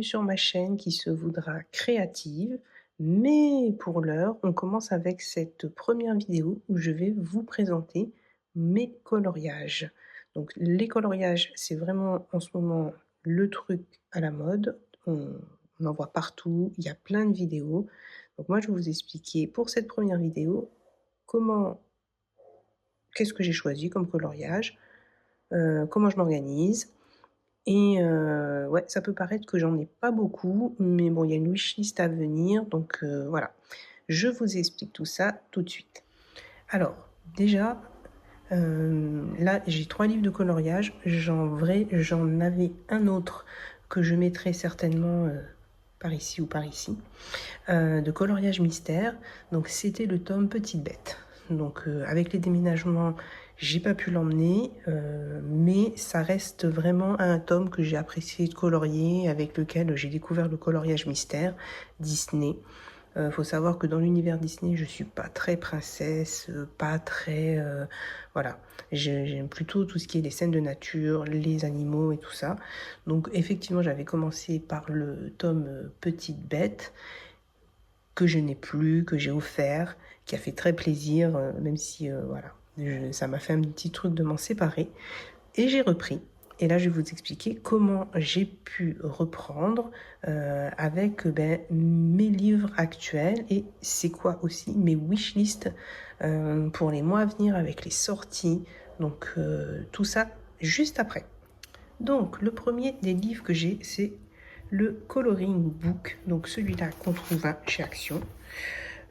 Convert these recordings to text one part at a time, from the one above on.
bienvenue sur ma chaîne qui se voudra créative. Mais pour l'heure, on commence avec cette première vidéo où je vais vous présenter mes coloriages. Donc les coloriages, c'est vraiment en ce moment le truc à la mode. On en voit partout, il y a plein de vidéos. Donc moi, je vais vous expliquer pour cette première vidéo comment, qu'est-ce que j'ai choisi comme coloriage, comment je m'organise. Et ouais, ça peut paraître que j'en ai pas beaucoup, mais bon, il y a une wishlist à venir, donc voilà. Je vous explique tout ça tout de suite. Alors, déjà, là, j'ai 3 livres de coloriage. J'en avais un autre que je mettrai certainement par ici ou par ici, de coloriage mystère. Donc, c'était le tome Petite Bête. Donc, avec les déménagements, j'ai pas pu l'emmener, mais ça reste vraiment un tome que j'ai apprécié de colorier, avec lequel j'ai découvert le coloriage mystère Disney. Faut savoir que dans l'univers Disney, je suis pas très princesse, pas très... voilà, j'aime plutôt tout ce qui est les scènes de nature, les animaux et tout ça. Donc effectivement, j'avais commencé par le tome Petite Bête, que je n'ai plus, que j'ai offert, qui a fait très plaisir, même si, voilà, ça m'a fait un petit truc de m'en séparer. Et j'ai repris. Et là, je vais vous expliquer comment j'ai pu reprendre avec mes livres actuels et c'est quoi aussi mes wishlists pour les mois à venir avec les sorties. Donc, tout ça juste après. Donc, le premier des livres que j'ai, c'est le Coloring Book. Donc, celui-là qu'on trouve chez Action.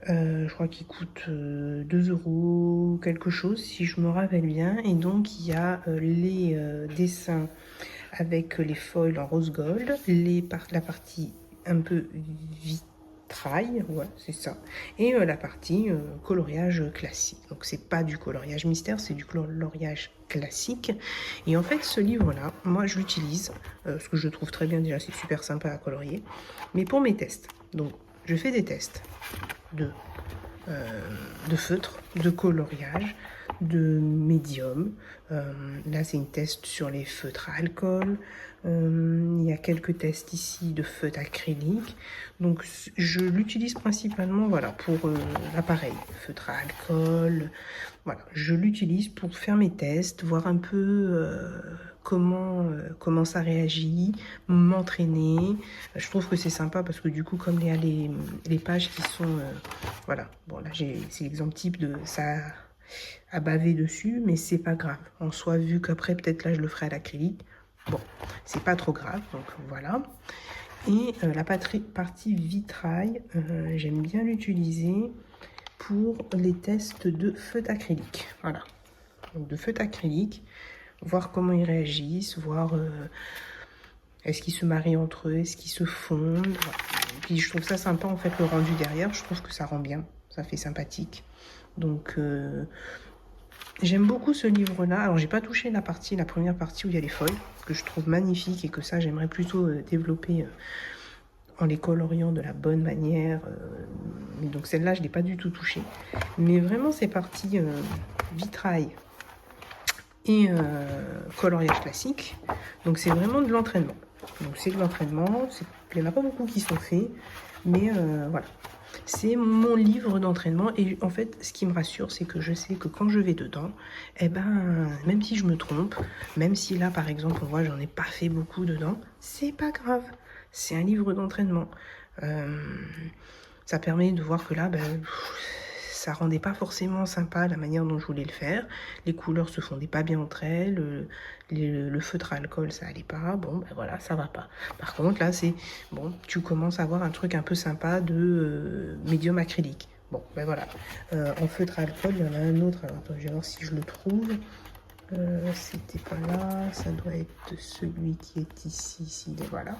Je crois qu'il coûte 2 euros quelque chose, si je me rappelle bien. Et donc, il y a les dessins avec les foils en rose gold, la partie un peu vitrail, ouais, c'est ça, et la partie coloriage classique. Donc, c'est pas du coloriage mystère, c'est du coloriage classique. Et en fait, ce livre-là, moi, je l'utilise, parce que je le trouve très bien déjà, c'est super sympa à colorier, mais pour mes tests. Donc, je fais des tests de, de feutre, de coloriage, de médium. Là, c'est une test sur les feutres à alcool. Il y a quelques tests ici de feutres acrylique. Donc, je l'utilise principalement voilà, pour l'appareil. Feutre à alcool. Voilà, je l'utilise pour faire mes tests, voir un peu comment ça réagit, m'entraîner. Je trouve que c'est sympa parce que du coup, comme il y a les pages qui sont... voilà, bon là, c'est l'exemple type de ça à baver dessus, mais c'est pas grave. En soi, vu qu'après, peut-être là, je le ferai à l'acrylique. Bon, c'est pas trop grave, donc voilà. Et la partie vitrail, j'aime bien l'utiliser pour les tests de feutre acrylique. Voilà, donc de feutre acrylique, voir comment ils réagissent, voir est-ce qu'ils se marient entre eux, est-ce qu'ils se fondent. Voilà. Et puis je trouve ça sympa en fait le rendu derrière, je trouve que ça rend bien, ça fait sympathique. Donc j'aime beaucoup ce livre-là. Alors j'ai pas touché la première partie où il y a les feuilles, que je trouve magnifique et que ça j'aimerais plutôt développer en les coloriant de la bonne manière. Mais donc celle-là, je ne l'ai pas du tout touchée. Mais vraiment, ces parties vitrail et coloriage classique. Donc c'est vraiment de l'entraînement. Donc c'est de l'entraînement. Il n'y en a pas beaucoup qui sont faits. Mais voilà. C'est mon livre d'entraînement et en fait, ce qui me rassure, c'est que je sais que quand je vais dedans, eh ben, même si je me trompe, même si là, par exemple, on voit, j'en ai pas fait beaucoup dedans, c'est pas grave. C'est un livre d'entraînement. Ça permet de voir que là, ça rendait pas forcément sympa la manière dont je voulais le faire. Les couleurs se fondaient pas bien entre elles. Le feutre à alcool, ça allait pas. Bon, ben voilà, ça va pas. Par contre, là, c'est bon, tu commences à avoir un truc un peu sympa de médium acrylique. Bon, ben voilà. En feutre à alcool, il y en a un autre. Alors, attends, je vais voir si je le trouve. C'était pas là, ça doit être celui qui est ici, voilà.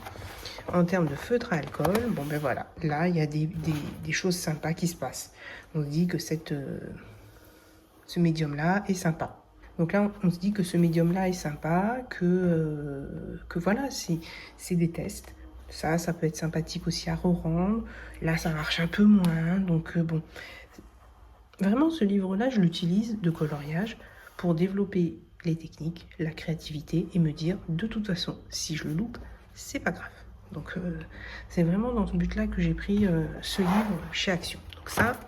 En termes de feutre à alcool, bon ben voilà, là il y a des choses sympas qui se passent. On se dit que ce médium-là est sympa. Donc là, on se dit que ce médium-là est sympa, que voilà, c'est des tests. Ça peut être sympathique aussi à rerendre. Là, ça marche un peu moins, donc bon. Vraiment, ce livre-là, je l'utilise de coloriage pour développer les techniques, la créativité et me dire, de toute façon, si je le loupe, c'est pas grave. Donc c'est vraiment dans ce but-là que j'ai pris ce livre chez Action. Donc ça,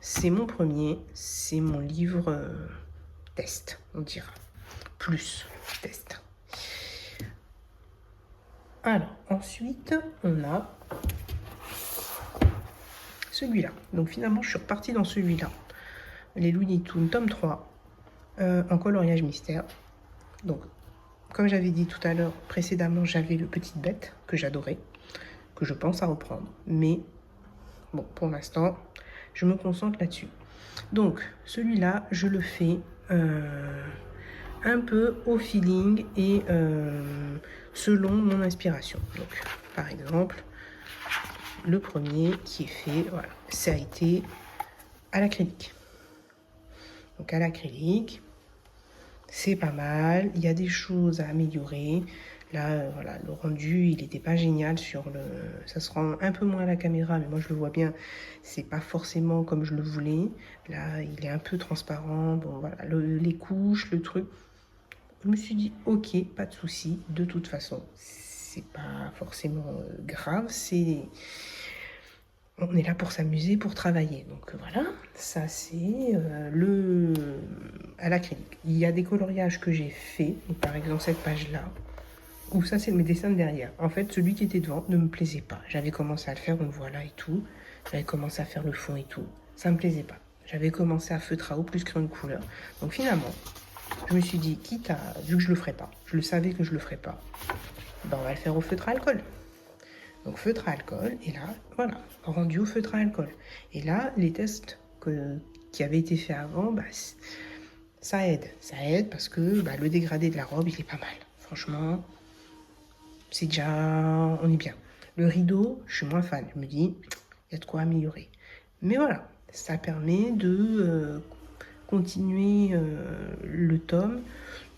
c'est mon premier, c'est mon livre test, on dira. Plus test. Alors, ensuite, on a celui-là. Donc finalement, je suis repartie dans celui-là. Les Looney Tunes, tome 3, en coloriage mystère. Donc, comme j'avais dit tout à l'heure, précédemment, j'avais le Petite Bête, que j'adorais, que je pense à reprendre. Mais, bon, pour l'instant, je me concentre là-dessus. Donc, celui-là, je le fais un peu au feeling et selon mon inspiration. Donc, par exemple, le premier qui est fait, voilà, ça a été à l'acrylique. Donc, à l'acrylique, c'est pas mal. Il y a des choses à améliorer. Là, voilà, le rendu, il n'était pas génial sur le... Ça se rend un peu moins à la caméra, mais moi, je le vois bien. C'est pas forcément comme je le voulais. Là, il est un peu transparent. Bon, voilà, les couches, le truc. Je me suis dit, ok, pas de souci. De toute façon, c'est pas forcément grave. On est là pour s'amuser, pour travailler. Donc voilà, ça c'est à l'acrylique. Il y a des coloriages que j'ai fait. Par exemple, cette page-là. Ou ça, c'est mes dessins de derrière. En fait, celui qui était devant ne me plaisait pas. J'avais commencé à le faire, on le voit là et tout. J'avais commencé à faire le fond et tout. Ça me plaisait pas. J'avais commencé à feutre à eau plus crayon de couleur. Donc finalement, je me suis dit, quitte à... Vu que je le ferais pas, je le savais que je le ferais pas, ben on va le faire au feutre à alcool. Donc feutre à alcool, et là, voilà, rendu au feutre à alcool. Et là, les tests qui avaient été faits avant, bah, ça aide. Ça aide parce que bah, le dégradé de la robe, il est pas mal. Franchement, c'est déjà... on est bien. Le rideau, je suis moins fan. Je me dis, il y a de quoi améliorer. Mais voilà, ça permet de continuer le tome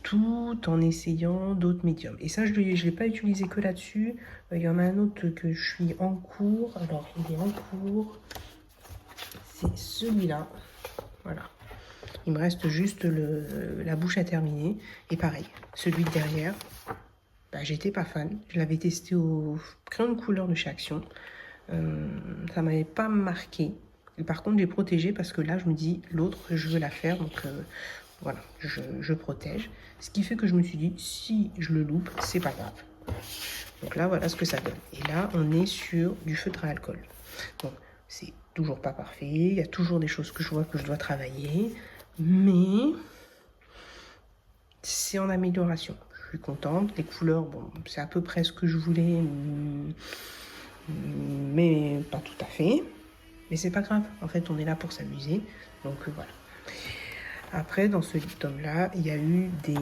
tout en essayant d'autres médiums. Et ça, je ne l'ai pas utilisé que là-dessus. Il y en a un autre que je suis en cours. Alors, il est en cours. C'est celui-là. Voilà. Il me reste juste la bouche à terminer. Et pareil, celui de derrière, bah, j'étais pas fan. Je l'avais testé au crayon de couleur de chez Action. Ça m'avait pas marqué. Et par contre, j'ai protégé parce que là, je me dis, l'autre, je veux la faire. Donc, voilà, je protège. Ce qui fait que je me suis dit, si je le loupe, c'est pas grave. Donc là, voilà ce que ça donne. Et là, on est sur du feutre à alcool. Donc, c'est toujours pas parfait. Il y a toujours des choses que je vois que je dois travailler. Mais c'est en amélioration. Je suis contente. Les couleurs, bon, c'est à peu près ce que je voulais. Mais pas tout à fait. Mais c'est pas grave. En fait, on est là pour s'amuser. Donc, voilà. Après, dans ce tome-là, il y a eu des...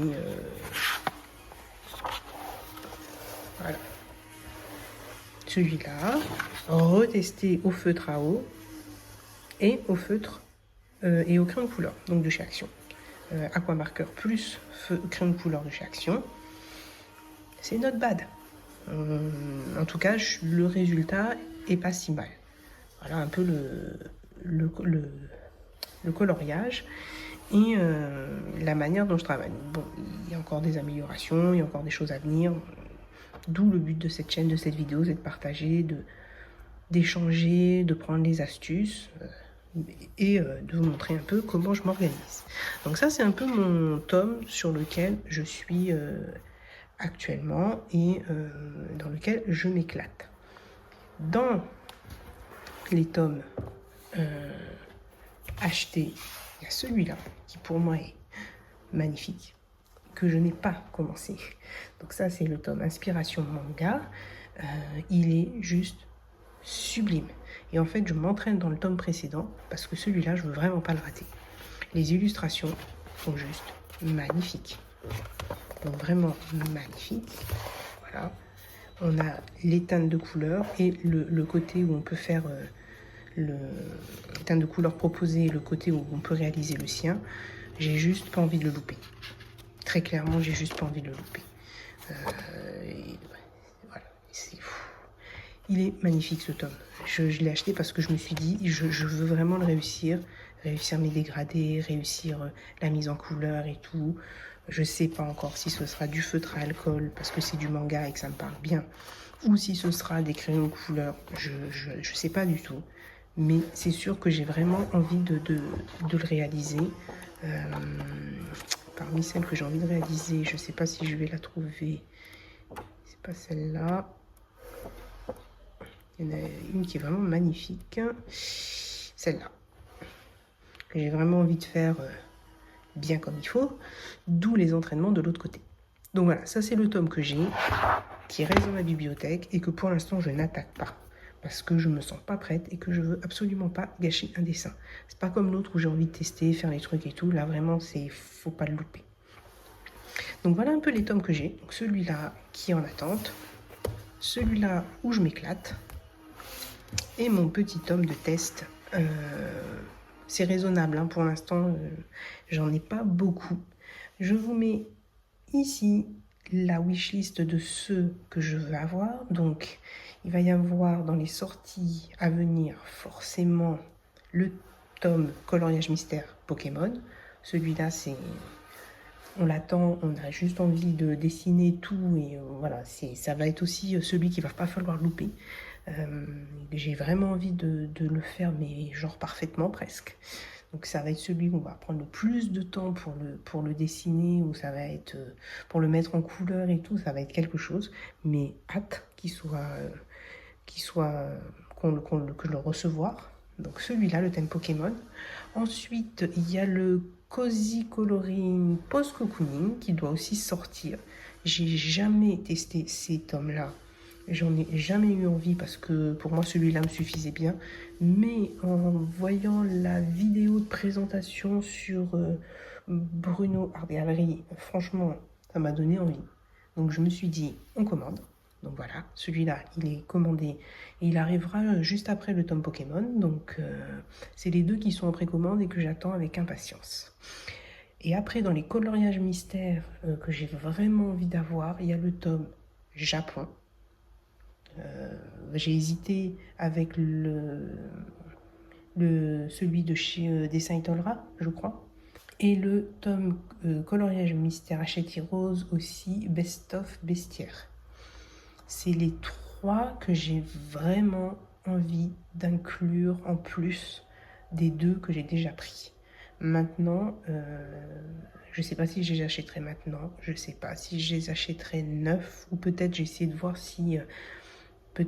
voilà. Celui-là, retesté au feutre à eau et au feutre et au crayon de couleur, donc de chez Action. Aquamarker plus crayon de couleur de chez Action. C'est not bad. En tout cas, le résultat est pas si mal. Voilà un peu le coloriage et la manière dont je travaille. Bon, il y a encore des améliorations, il y a encore des choses à venir. D'où le but de cette chaîne, de cette vidéo, c'est de partager, d'échanger, de prendre les astuces et de vous montrer un peu comment je m'organise. Donc ça, c'est un peu mon tome sur lequel je suis actuellement et dans lequel je m'éclate. Dans les tomes achetés, il y a celui-là qui pour moi est magnifique, que je n'ai pas commencé. Donc ça, c'est le tome Inspiration Manga. Il est juste sublime. Et en fait, je m'entraîne dans le tome précédent parce que celui-là, je veux vraiment pas le rater. Les illustrations sont juste magnifiques. Donc vraiment magnifiques. Voilà. On a les teintes de couleurs et le côté où on peut faire les teintes de couleurs proposées et le côté où on peut réaliser le sien. J'ai juste pas envie de le louper. Très clairement, j'ai juste pas envie de le louper. Voilà, c'est fou. Il est magnifique ce tome. Je l'ai acheté parce que je me suis dit, je veux vraiment le réussir mes dégradés, réussir la mise en couleur et tout. Je sais pas encore si ce sera du feutre à alcool parce que c'est du manga et que ça me parle bien. ou si ce sera des crayons de couleur, je sais pas du tout. Mais c'est sûr que j'ai vraiment envie de le réaliser. Parmi celles que j'ai envie de réaliser, je sais pas si je vais la trouver. C'est pas celle-là. Il y en a une qui est vraiment magnifique. Celle-là. Que j'ai vraiment envie de faire bien comme il faut. D'où les entraînements de l'autre côté. Donc voilà, ça c'est le tome que j'ai, qui reste dans ma bibliothèque et que pour l'instant je n'attaque pas. Parce que je me sens pas prête et que je veux absolument pas gâcher un dessin. C'est pas comme l'autre où j'ai envie de tester, faire les trucs et tout. Là vraiment, faut pas le louper. Donc voilà un peu les tomes que j'ai. Donc celui-là qui est en attente. Celui-là où je m'éclate. Et mon petit tome de test. C'est raisonnable hein, pour l'instant. J'en ai pas beaucoup. Je vous mets ici la wishlist de ceux que je veux avoir. Donc, il va y avoir dans les sorties à venir forcément le tome coloriage mystère Pokémon. Celui-là, on l'attend, on a juste envie de dessiner tout et voilà, ça va être aussi celui qu'il va pas falloir louper. J'ai vraiment envie de le faire, mais genre parfaitement presque. Donc ça va être celui où on va prendre le plus de temps pour le dessiner, où ça va être pour le mettre en couleur et tout, ça va être quelque chose. Mais hâte que je le recevoir. Donc celui-là, le thème Pokémon. Ensuite, il y a le Cozy Coloring Post Cocooning qui doit aussi sortir. J'ai jamais testé ces tomes-là. J'en ai jamais eu envie parce que pour moi celui-là me suffisait bien. Mais en voyant la vidéo de présentation sur Bruno Art Gallery, franchement, ça m'a donné envie. Donc je me suis dit, on commande. Donc voilà, celui-là, il est commandé et il arrivera juste après le tome Pokémon. Donc c'est les deux qui sont en précommande et que j'attends avec impatience. Et après, dans les coloriages mystères que j'ai vraiment envie d'avoir, il y a le tome Japon. J'ai hésité avec celui de chez Dessin Itolra, je crois. Et le tome coloriage mystère Hachette Rose aussi, Best of Bestiaire. C'est les trois que j'ai vraiment envie d'inclure en plus des deux que j'ai déjà pris. Maintenant, je ne sais pas si je les achèterai maintenant, je ne sais pas si je les achèterai neufs ou peut-être j'essaie de voir si peut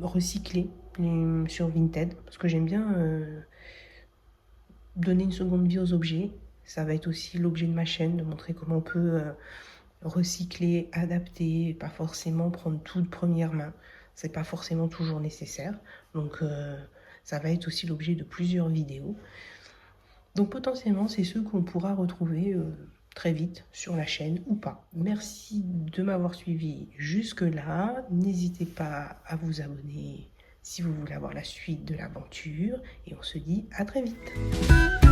recycler sur Vinted parce que j'aime bien donner une seconde vie aux objets. Ça va être aussi l'objet de ma chaîne, de montrer comment on peut recycler, adapter, pas forcément prendre tout de première main. C'est pas forcément toujours nécessaire. Donc ça va être aussi l'objet de plusieurs vidéos. Donc potentiellement, c'est ceux qu'on pourra retrouver très vite sur la chaîne ou pas. Merci de m'avoir suivi jusque-là. N'hésitez pas à vous abonner si vous voulez avoir la suite de l'aventure. Et on se dit à très vite.